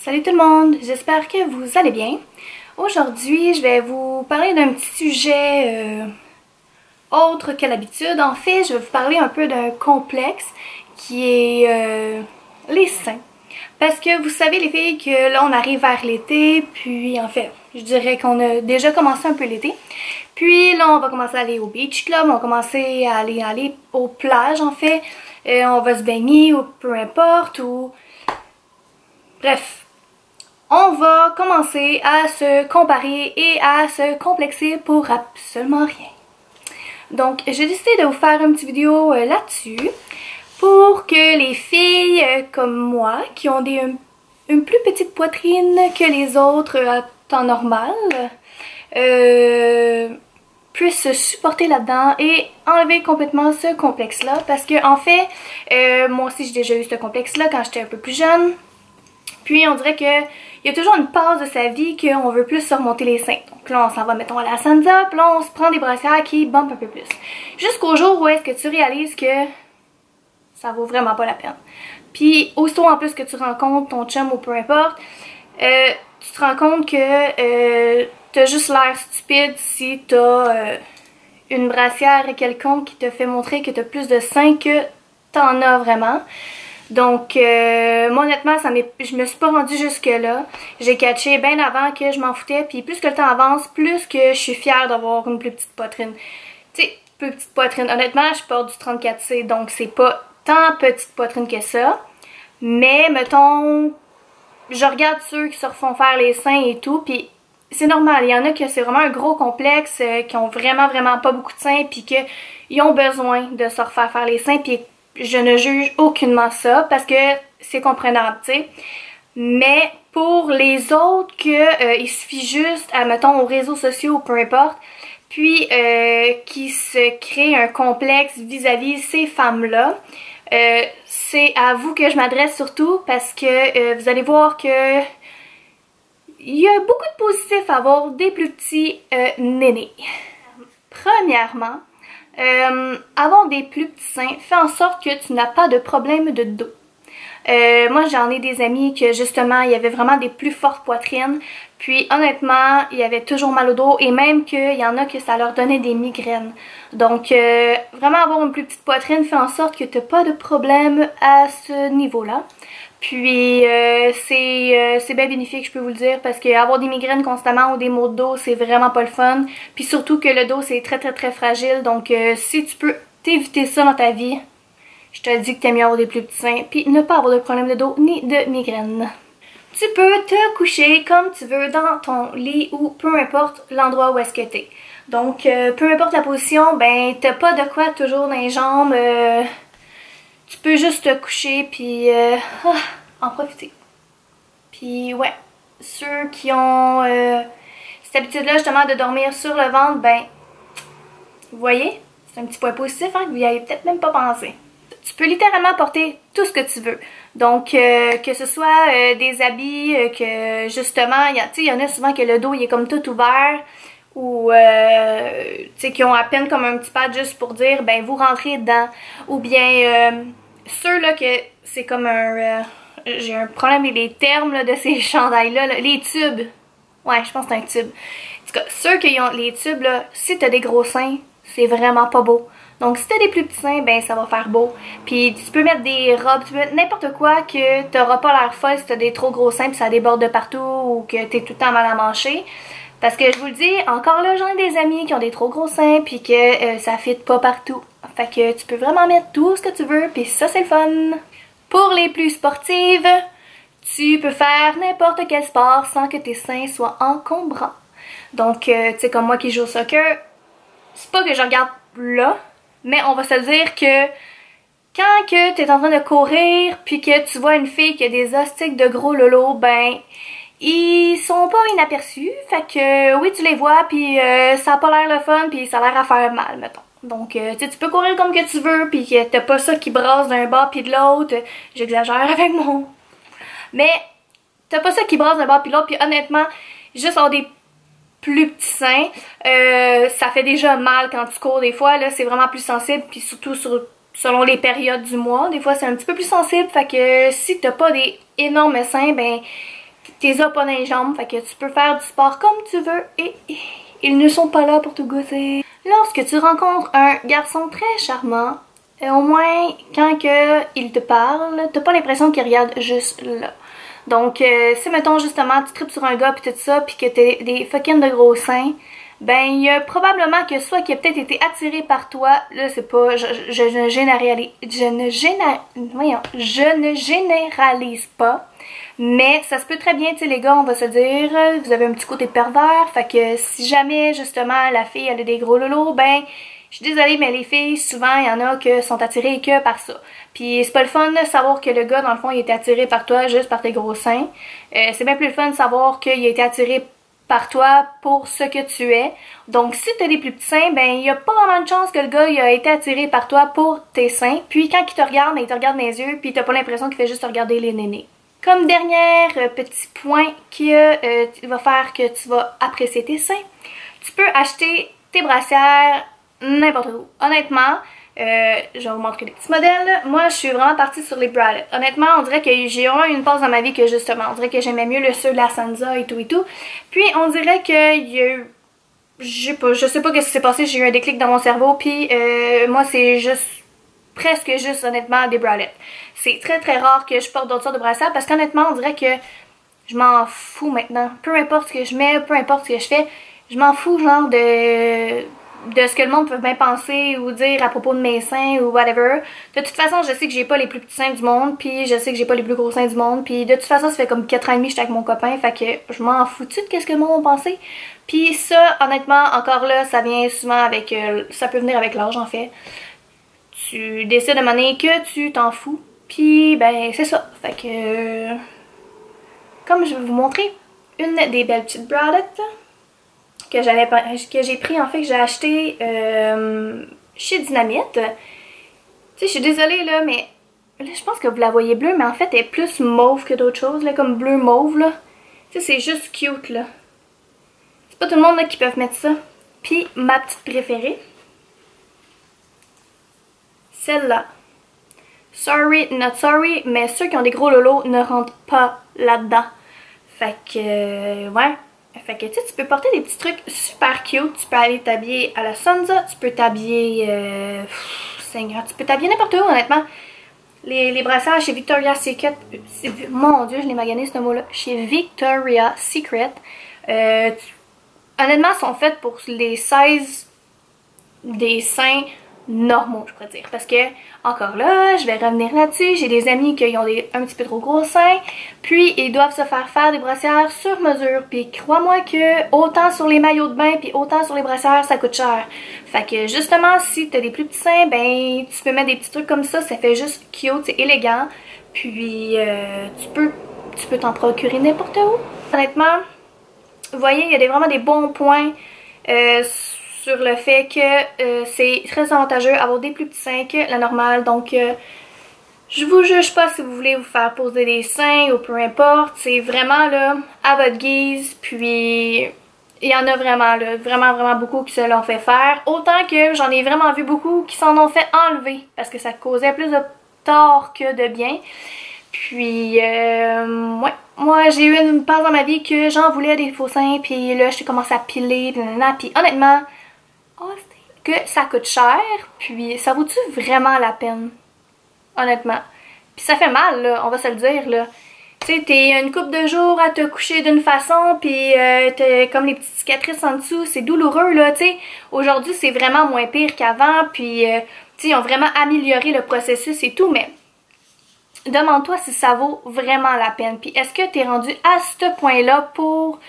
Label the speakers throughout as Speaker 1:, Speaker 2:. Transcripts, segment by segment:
Speaker 1: Salut tout le monde, j'espère que vous allez bien. Aujourd'hui, je vais vous parler d'un petit sujet autre que l'habitude. En fait, je vais vous parler un peu d'un complexe qui est les seins. Parce que vous savez les filles que là on arrive vers l'été, puis en fait, je dirais qu'on a déjà commencé un peu l'été. Puis là on va commencer à aller au beach club, on va commencer à aller aux plages en fait. On va se baigner ou peu importe ou... Bref, on va commencer à se comparer et à se complexer pour absolument rien. Donc j'ai décidé de vous faire une petite vidéo là-dessus pour que les filles comme moi qui ont une plus petite poitrine que les autres à temps normal puissent se supporter là-dedans et enlever complètement ce complexe-là parce que en fait, moi aussi j'ai déjà eu ce complexe-là quand j'étais un peu plus jeune. Puis on dirait qu'il y a toujours une phase de sa vie qu'on veut plus se remonter les seins. Donc là on s'en va mettons à la Sansa, puis là on se prend des brassières qui bumpent un peu plus. Jusqu'au jour où est-ce que tu réalises que ça vaut vraiment pas la peine. Puis aussitôt en plus que tu rencontres ton chum ou peu importe, tu te rends compte que t'as juste l'air stupide si t'as une brassière quelconque qui te fait montrer que t'as plus de seins que t'en as vraiment. Donc, moi honnêtement, je me suis pas rendue jusque là. J'ai catché bien avant que je m'en foutais. Puis plus que le temps avance, plus que je suis fière d'avoir une plus petite poitrine. Tu sais, plus petite poitrine. Honnêtement, je porte du 34C, donc c'est pas tant petite poitrine que ça. Mais, mettons, je regarde ceux qui se refont faire les seins et tout, puis c'est normal. Il y en a que c'est vraiment un gros complexe, qui ont vraiment pas beaucoup de seins, puis qu'ils ont besoin de se refaire faire les seins, puis je ne juge aucunement ça parce que c'est comprenable, tu sais. Mais pour les autres il suffit juste, mettons, aux réseaux sociaux ou peu importe, puis qui se crée un complexe vis-à-vis ces femmes-là, c'est à vous que je m'adresse surtout parce que vous allez voir que il y a beaucoup de positifs à avoir des plus petits nénés. Premièrement, avoir des plus petits seins fait en sorte que tu n'as pas de problème de dos. Moi j'en ai des amis que justement il y avait vraiment des plus fortes poitrines, puis honnêtement il y avait toujours mal au dos et même qu'il y en a que ça leur donnait des migraines. Donc vraiment avoir une plus petite poitrine fait en sorte que tu n'as pas de problème à ce niveau-là. Puis c'est bien bénéfique, je peux vous le dire, parce que avoir des migraines constamment ou des maux de dos, c'est vraiment pas le fun. Puis surtout que le dos, c'est très fragile. Donc si tu peux t'éviter ça dans ta vie, je te dis que t'aimes mieux avoir des plus petits seins, puis ne pas avoir de problème de dos ni de migraine. Tu peux te coucher comme tu veux dans ton lit ou peu importe l'endroit où est-ce que t'es. Donc peu importe la position, ben t'as pas de quoi toujours dans les jambes. Tu peux juste te coucher puis en profiter. Puis ouais, ceux qui ont cette habitude-là justement de dormir sur le ventre, ben, vous voyez, c'est un petit point positif hein, que vous n'y avez peut-être même pas pensé. Tu peux littéralement porter tout ce que tu veux. Donc que ce soit des habits que justement, il y en a souvent que le dos il est comme tout ouvert. Ou tu sais qui ont à peine comme un petit pad juste pour dire ben vous rentrez dedans, ou bien ceux là que c'est comme un j'ai un problème avec les termes là, de ces chandails là, les tubes, ouais je pense que c'est un tube. En tout cas ceux qui ont les tubes là, si t'as des gros seins c'est vraiment pas beau. Donc si t'as des plus petits seins, ben ça va faire beau. Puis tu peux mettre des robes, tu peux mettre n'importe quoi que t'auras pas l'air folle si t'as des trop gros seins puis ça déborde de partout ou que t'es tout le temps mal à manger. Parce que je vous le dis, encore là, j'en ai des amis qui ont des trop gros seins puis que ça fit pas partout. Fait que tu peux vraiment mettre tout ce que tu veux puis ça c'est le fun. Pour les plus sportives, tu peux faire n'importe quel sport sans que tes seins soient encombrants. Donc, tu sais, comme moi qui joue au soccer, c'est pas que je regarde là, mais on va se dire que quand que t'es en train de courir puis que tu vois une fille qui a des ostiques de gros lolo, ben... ils sont pas inaperçus, fait que oui tu les vois puis ça a pas l'air le fun puis ça a l'air à faire mal mettons. Donc tu peux courir comme que tu veux puis que t'as pas ça qui brasse d'un bord puis de l'autre, j'exagère avec mon... Mais t'as pas ça qui brasse d'un bord puis de l'autre puis honnêtement, juste avoir des plus petits seins, ça fait déjà mal quand tu cours des fois, là c'est vraiment plus sensible puis surtout selon les périodes du mois, des fois c'est un petit peu plus sensible, fait que si t'as pas des énormes seins, ben... T'es as pas dans les jambes, fait que tu peux faire du sport comme tu veux et ils ne sont pas là pour te goûter. Lorsque tu rencontres un garçon très charmant, au moins quand il te parle, t'as pas l'impression qu'il regarde juste là. Donc si mettons justement tu tripes sur un gars pis tout ça pis que t'as des fucking de gros seins, ben il y a probablement que soit qu'il a peut-être été attiré par toi, là c'est pas, je ne généralise pas. Mais ça se peut très bien, tu sais les gars, on va se dire, vous avez un petit côté pervers, fait que si jamais justement la fille elle a des gros lolos, ben je suis désolée mais les filles, souvent il y en a qui sont attirées que par ça. Puis c'est pas le fun de savoir que le gars dans le fond il était attiré par toi juste par tes gros seins. C'est bien plus le fun de savoir qu'il a été attiré par toi pour ce que tu es. Donc si t'as des plus petits seins, ben il y a pas vraiment de chance que le gars il a été attiré par toi pour tes seins. Puis quand il te regarde, ben, il te regarde dans les yeux, puis t'as pas l'impression qu'il fait juste te regarder les nénés. Comme dernier petit point qui va faire que tu vas apprécier tes seins, tu peux acheter tes brassières n'importe où. Honnêtement, je vais vous montrer des petits modèles. Moi, je suis vraiment partie sur les bralettes. Honnêtement, on dirait que j'ai vraiment eu une pause dans ma vie que justement, on dirait que j'aimais mieux le ceux de la Sansa et tout et tout. Puis on dirait qu'il y a eu, je sais pas ce qui s'est passé, j'ai eu un déclic dans mon cerveau, puis moi c'est juste presque juste honnêtement des bralettes. C'est très très rare que je porte d'autres sortes de brassières parce qu'honnêtement on dirait que je m'en fous maintenant. Peu importe ce que je mets, peu importe ce que je fais, je m'en fous genre de ce que le monde peut bien penser ou dire à propos de mes seins ou whatever. De toute façon je sais que j'ai pas les plus petits seins du monde, puis je sais que j'ai pas les plus gros seins du monde, puis de toute façon ça fait comme 4 ans et demi que j'étais avec mon copain, fait que je m'en fous de ce que le monde va penser. Puis ça honnêtement encore là ça vient souvent avec, ça peut venir avec l'âge en fait. Tu décides de manière que tu t'en fous. Puis ben c'est ça. Fait que comme je vais vous montrer une des belles petites bralettes que j'ai pris en fait que j'ai acheté chez Dynamite. Tu sais je suis désolée là mais là je pense que vous la voyez bleue mais en fait elle est plus mauve que d'autres choses là comme bleu mauve là. Tu sais c'est juste cute là. C'est pas tout le monde là qui peut mettre ça. Puis ma petite préférée. Celle-là. Sorry, not sorry, mais ceux qui ont des gros lolos ne rentrent pas là-dedans. Fait que, ouais. Fait que, tu sais, tu peux porter des petits trucs super cute. Tu peux aller t'habiller à la Sansa, tu peux t'habiller, Seigneur, tu peux t'habiller n'importe où, honnêtement. Les brassières chez Victoria's Secret, mon Dieu, je l'ai magané ce mot-là. Chez Victoria's Secret, honnêtement, sont faites pour les 16 des seins normaux, je pourrais dire. Parce que, encore là, je vais revenir là-dessus, j'ai des amis qui ont un petit peu trop gros seins, puis ils doivent se faire des brassières sur mesure. Puis crois-moi que autant sur les maillots de bain, puis autant sur les brassières, ça coûte cher. Fait que justement, si t'as des plus petits seins, ben tu peux mettre des petits trucs comme ça fait juste cute, c'est élégant. Puis tu peux t'en procurer n'importe où. Honnêtement, vous voyez, il y a vraiment des bons points sur le fait que c'est très avantageux avoir des plus petits seins que la normale. Donc je vous juge pas si vous voulez vous faire poser des seins ou peu importe. C'est vraiment là à votre guise. Puis il y en a vraiment là, vraiment beaucoup qui se l'ont fait faire. Autant que j'en ai vraiment vu beaucoup qui s'en ont fait enlever parce que ça causait plus de tort que de bien. Puis ouais, moi j'ai eu une passe dans ma vie que j'en voulais des faux seins. Puis là j'ai commencé à piler. Puis honnêtement, que ça coûte cher, puis ça vaut-tu vraiment la peine? Honnêtement. Puis ça fait mal, là, on va se le dire, là. Tu sais, t'es une couple de jours à te coucher d'une façon, puis t'as comme les petites cicatrices en dessous, c'est douloureux, là, tu sais. Aujourd'hui, c'est vraiment moins pire qu'avant, puis, tu sais, ils ont vraiment amélioré le processus et tout, mais demande-toi si ça vaut vraiment la peine. Puis est-ce que t'es rendu à ce point-là pour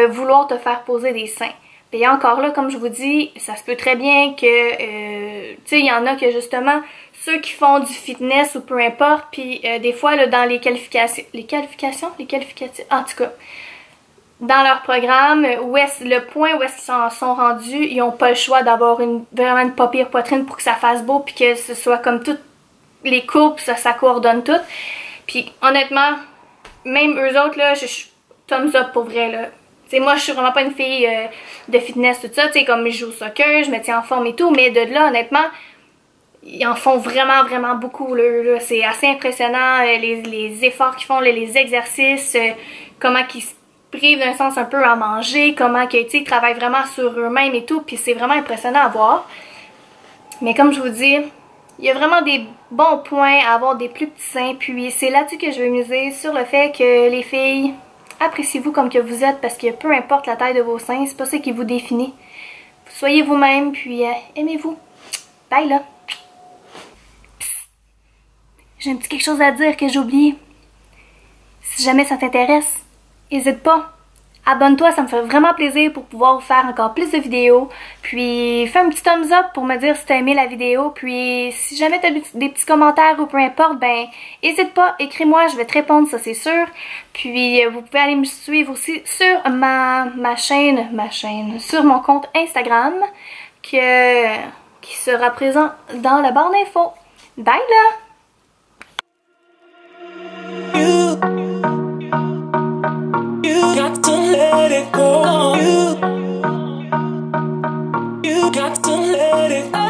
Speaker 1: vouloir te faire poser des seins? Et encore là, comme je vous dis, ça se peut très bien que, tu sais, il y en a que justement, ceux qui font du fitness ou peu importe, puis des fois, là, dans les qualifications, en tout cas, dans leur programme, le point où est-ce qu'ils en sont rendus, ils n'ont pas le choix d'avoir vraiment une pas pire poitrine pour que ça fasse beau, puis que ce soit comme toutes les courbes, ça coordonne tout. Puis honnêtement, même eux autres, là, je thumbs up pour vrai, là. T'sais, moi je suis vraiment pas une fille de fitness tout ça, t'sais, comme je joue au soccer, je me tiens en forme et tout, mais de là honnêtement, ils en font vraiment, vraiment beaucoup, là. C'est assez impressionnant, les efforts qu'ils font, les exercices, comment qu'ils se privent d'un sens un peu à manger, comment que, ils travaillent vraiment sur eux-mêmes et tout, puis c'est vraiment impressionnant à voir. Mais comme je vous dis, il y a vraiment des bons points à avoir des plus petits seins, puis c'est là-dessus que je vais miser, sur le fait que les filles, appréciez-vous comme que vous êtes, parce que peu importe la taille de vos seins, c'est pas ça qui vous définit. Soyez vous-même, puis aimez-vous. Bye là! J'ai un petit quelque chose à dire que j'ai oublié. Si jamais ça t'intéresse, n'hésite pas. Abonne-toi, ça me fait vraiment plaisir pour pouvoir vous faire encore plus de vidéos. Puis fais un petit thumbs up pour me dire si t'as aimé la vidéo. Puis si jamais t'as des petits commentaires ou peu importe, ben n'hésite pas, écris-moi, je vais te répondre, ça c'est sûr. Puis vous pouvez aller me suivre aussi sur ma chaîne, sur mon compte Instagram qui sera présent dans la barre d'infos. Bye là!
Speaker 2: You got to let it go. You got to let it go.